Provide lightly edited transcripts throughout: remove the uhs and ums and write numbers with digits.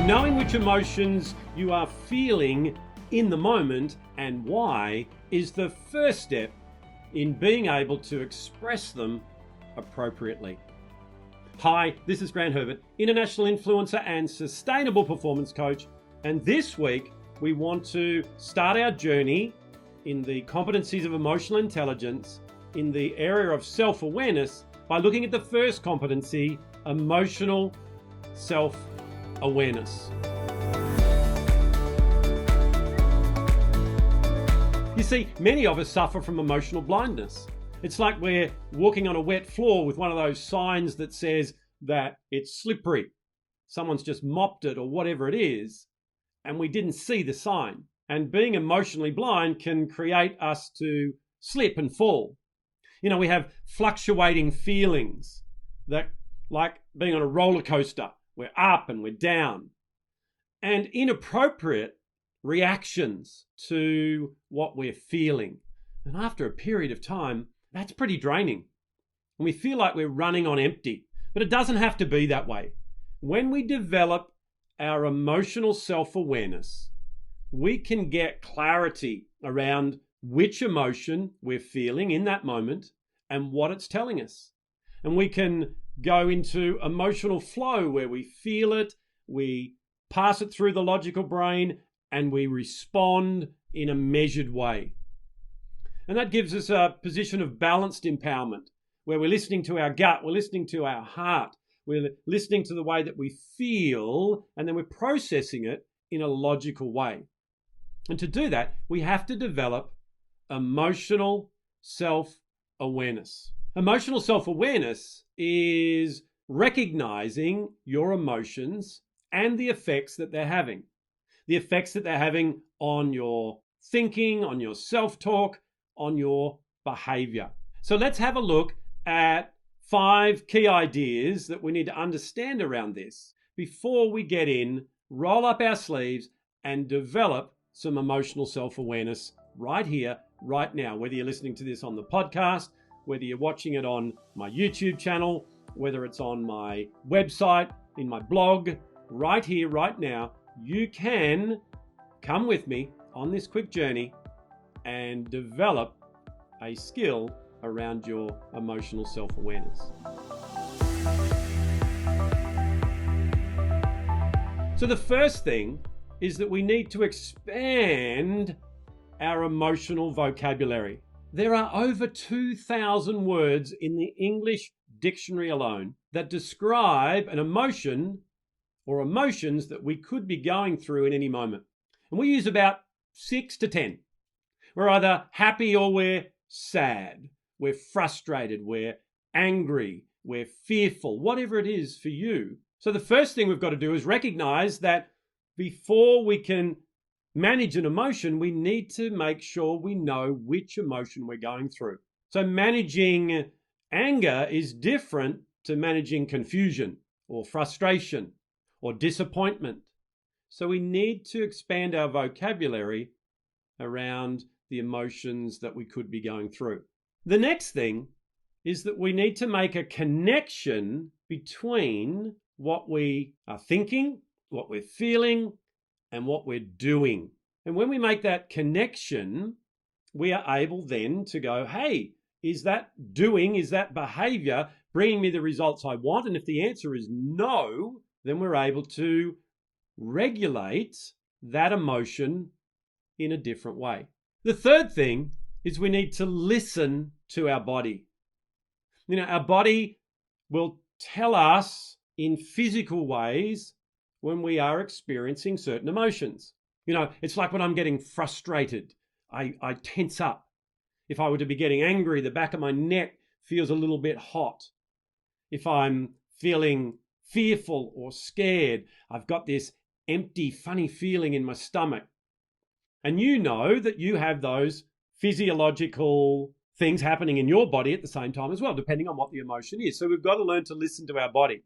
Knowing which emotions you are feeling in the moment and why is the first step in being able to express them appropriately. Hi, this is Grant Herbert, international influencer and sustainable performance coach, and this week we want to start our journey in the competencies of emotional intelligence in the area of self-awareness by looking at the first competency, emotional self-awareness. You see, many of us suffer from emotional blindness. It's like we're walking on a wet floor with one of those signs that says that it's slippery. Someone's just mopped it or whatever it is, and we didn't see the sign. And being emotionally blind can create us to slip and fall. You know, we have fluctuating feelings that, like being on a roller coaster, we're up and we're down. And inappropriate reactions to what we're feeling. And after a period of time, that's pretty draining. And we feel like we're running on empty. But it doesn't have to be that way. When we develop our emotional self-awareness, we can get clarity around which emotion we're feeling in that moment and what it's telling us. And we can go into emotional flow where we feel it, we pass it through the logical brain, and we respond in a measured way. And that gives us a position of balanced empowerment, where we're listening to our gut, we're listening to our heart, we're listening to the way that we feel, and then we're processing it in a logical way. And to do that, we have to develop emotional self-awareness. Emotional self-awareness is recognizing your emotions and the effects that they're having. The effects that they're having on your thinking, on your self-talk, on your behavior. So let's have a look at 5 key ideas that we need to understand around this before we get in, roll up our sleeves, and develop some emotional self-awareness right here, right now, whether you're listening to this on the podcast, whether you're watching it on my YouTube channel, whether it's on my website, in my blog, right here, right now, you can come with me on this quick journey and develop a skill around your emotional self-awareness. So the first thing is that we need to expand our emotional vocabulary. There are over 2,000 words in the English dictionary alone that describe an emotion or emotions that we could be going through in any moment. And we use about 6 to 10. We're either happy or we're sad. We're frustrated. We're angry. We're fearful, whatever it is for you. So the first thing we've got to do is recognize that before we can manage an emotion, we need to make sure we know which emotion we're going through. So managing anger is different to managing confusion or frustration or disappointment. So we need to expand our vocabulary around the emotions that we could be going through. The next thing is that we need to make a connection between what we are thinking, what we're feeling, and what we're doing. And when we make that connection, we are able then to go, hey, is that doing, is that behavior bringing me the results I want? And if the answer is no, then we're able to regulate that emotion in a different way. The third thing is we need to listen to our body. You know, our body will tell us in physical ways when we are experiencing certain emotions. You know, it's like when I'm getting frustrated, I tense up. If I were to be getting angry, the back of my neck feels a little bit hot. If I'm feeling fearful or scared, I've got this empty, funny feeling in my stomach. And you know that you have those physiological things happening in your body at the same time as well, depending on what the emotion is. So we've got to learn to listen to our body.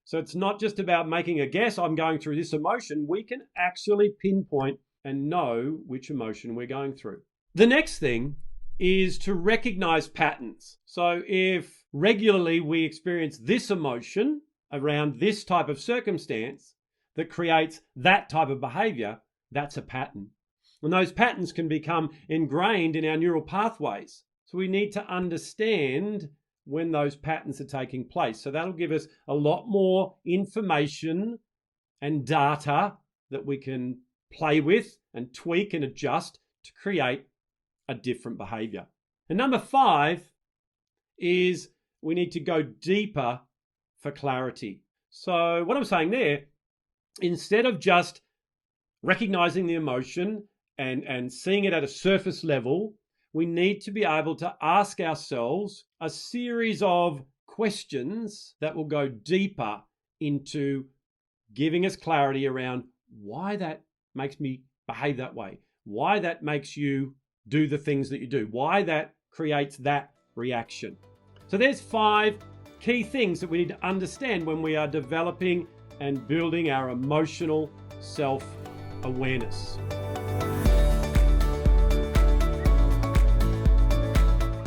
So it's not just about making a guess, I'm going through this emotion. We can actually pinpoint and know which emotion we're going through. The next thing is to recognize patterns. So if regularly we experience this emotion around this type of circumstance, that creates that type of behavior, that's a pattern. And those patterns can become ingrained in our neural pathways. So we need to understand when those patterns are taking place. So that'll give us a lot more information and data that we can play with and tweak and adjust to create a different behavior. And number 5 is we need to go deeper for clarity. So what I'm saying there, instead of just recognizing the emotion and seeing it at a surface level, we need to be able to ask ourselves a series of questions that will go deeper into giving us clarity around why that makes me behave that way, why that makes you do the things that you do, why that creates that reaction. So there's 5 key things that we need to understand when we are developing and building our emotional self-awareness.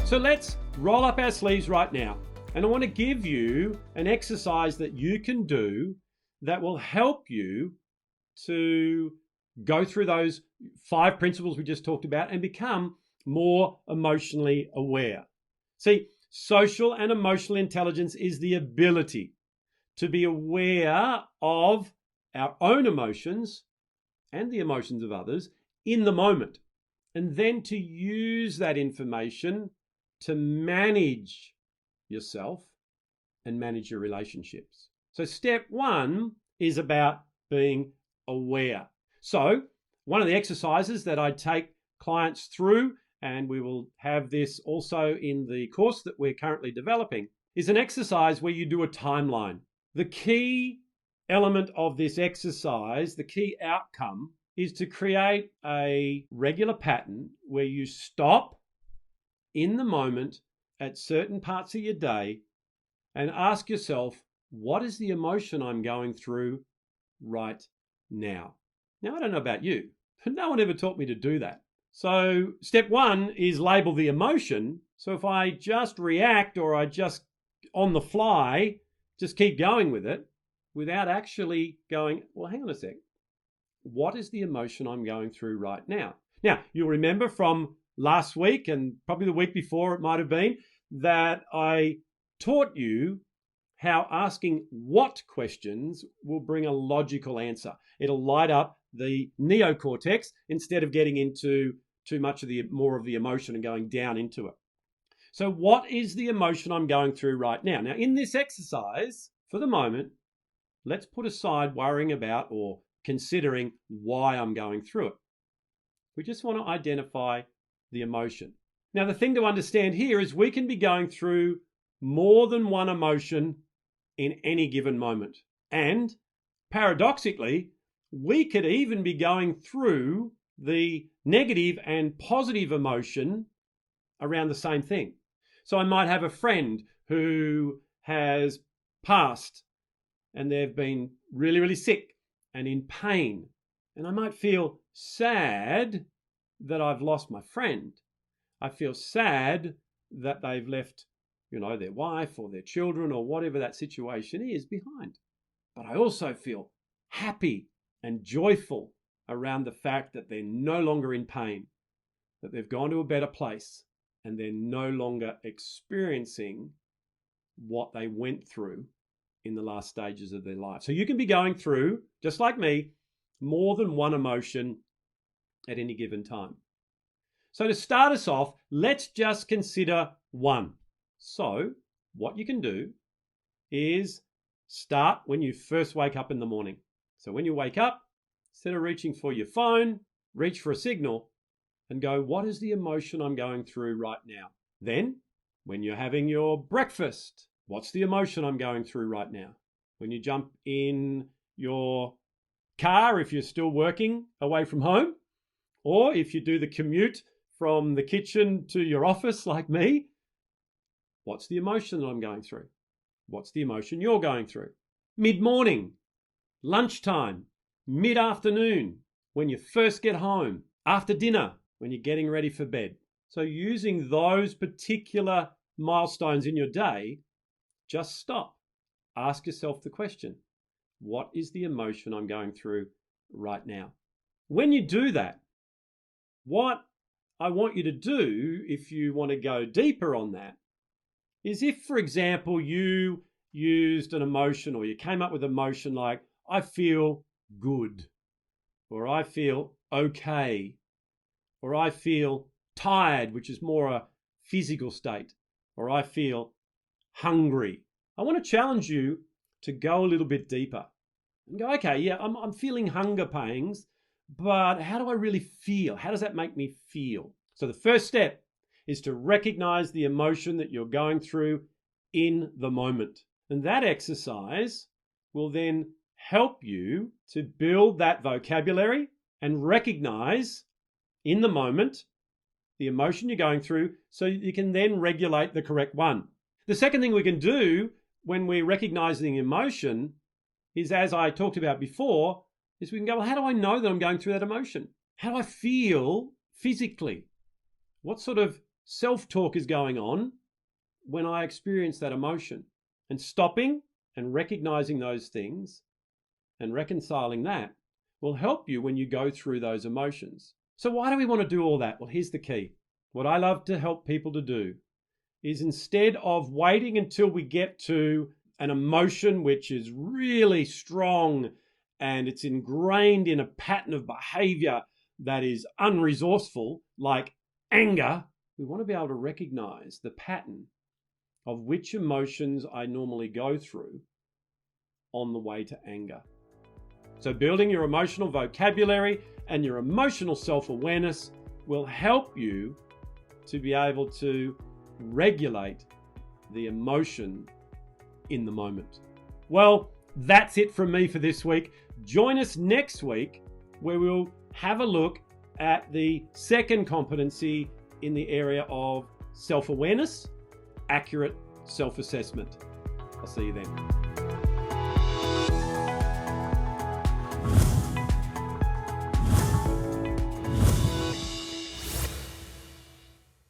So let's roll up our sleeves right now. And I want to give you an exercise that you can do that will help you to go through those 5 principles we just talked about and become more emotionally aware. See, social and emotional intelligence is the ability to be aware of our own emotions and the emotions of others in the moment, and then to use that information to manage yourself and manage your relationships. So step 1 is about being aware. So one of the exercises that I take clients through, and we will have this also in the course that we're currently developing, is an exercise where you do a timeline. The key element of this exercise, the key outcome, is to create a regular pattern where you stop in the moment at certain parts of your day and ask yourself, what is the emotion I'm going through right now? Now, I don't know about you, but no one ever taught me to do that. So step 1 is label the emotion. So if I just react or I just on the fly, just keep going with it without actually going, well, hang on a sec. What is the emotion I'm going through right now? Now, you'll remember from last week and probably the week before it might have been that I taught you how asking what questions will bring a logical answer. It'll light up the neocortex instead of getting into too much of more of the emotion and going down into it. So what is the emotion I'm going through right now? Now, in this exercise, for the moment, let's put aside worrying about or considering why I'm going through it. We just want to identify the emotion. Now, the thing to understand here is we can be going through more than one emotion in any given moment. And paradoxically, we could even be going through the negative and positive emotion around the same thing. So I might have a friend who has passed and they've been really, really sick and in pain. And I might feel sad that I've lost my friend. I feel sad that they've left, their wife or their children or whatever that situation is behind. But I also feel happy and joyful around the fact that they're no longer in pain, that they've gone to a better place and they're no longer experiencing what they went through in the last stages of their life. So you can be going through, just like me, more than one emotion at any given time. So to start us off, let's just consider one. So what you can do is start when you first wake up in the morning. So when you wake up, instead of reaching for your phone, reach for a signal and go, what is the emotion I'm going through right now? Then when you're having your breakfast, what's the emotion I'm going through right now? When you jump in your car, if you're still working away from home, or if you do the commute from the kitchen to your office like me, what's the emotion that I'm going through? What's the emotion you're going through? Mid-morning, lunchtime, mid-afternoon, when you first get home, after dinner, when you're getting ready for bed. So using those particular milestones in your day, just stop. Ask yourself the question, What is the emotion I'm going through right now? When you do that, what I want you to do, if you want to go deeper on that, is if, for example, you used an emotion or you came up with an emotion like, I feel good, or I feel okay, or I feel tired, which is more a physical state, or I feel hungry. I want to challenge you to go a little bit deeper and go, okay, yeah, I'm feeling hunger pains, but how do I really feel? How does that make me feel? So the first step is to recognize the emotion that you're going through in the moment. And that exercise will then help you to build that vocabulary and recognize in the moment the emotion you're going through so you can then regulate the correct one. The second thing we can do when we're recognizing emotion is, as I talked about before, is we can go, well, how do I know that I'm going through that emotion? How do I feel physically? What sort of self-talk is going on when I experience that emotion? And stopping and recognizing those things and reconciling that will help you when you go through those emotions. So why do we want to do all that? Well, here's the key. What I love to help people to do is, instead of waiting until we get to an emotion which is really strong and it's ingrained in a pattern of behavior that is unresourceful, like anger, we want to be able to recognize the pattern of which emotions I normally go through on the way to anger. So building your emotional vocabulary and your emotional self-awareness will help you to be able to regulate the emotion in the moment. Well, that's it from me for this week. Join us next week where we'll have a look at the second competency in the area of self-awareness, accurate self-assessment. I'll see you then.